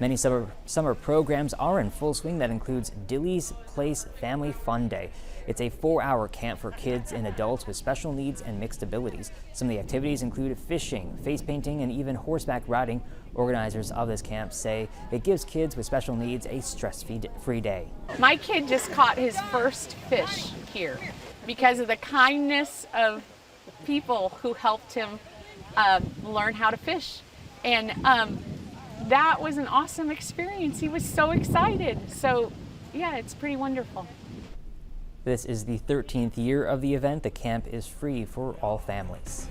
Many summer programs are in full swing. That includes Dilly's Place Family Fun Day. It's a 4-hour camp for kids and adults with special needs and mixed abilities. Some of the activities include fishing, face painting, and even horseback riding. Organizers of this camp say it gives kids with special needs a stress-free day. My kid just caught his first fish here because of the kindness of people who helped him learn how to fish. And that was an awesome experience. He was so excited. So yeah, it's pretty wonderful. This is the 13th year of the event. The camp is free for all families.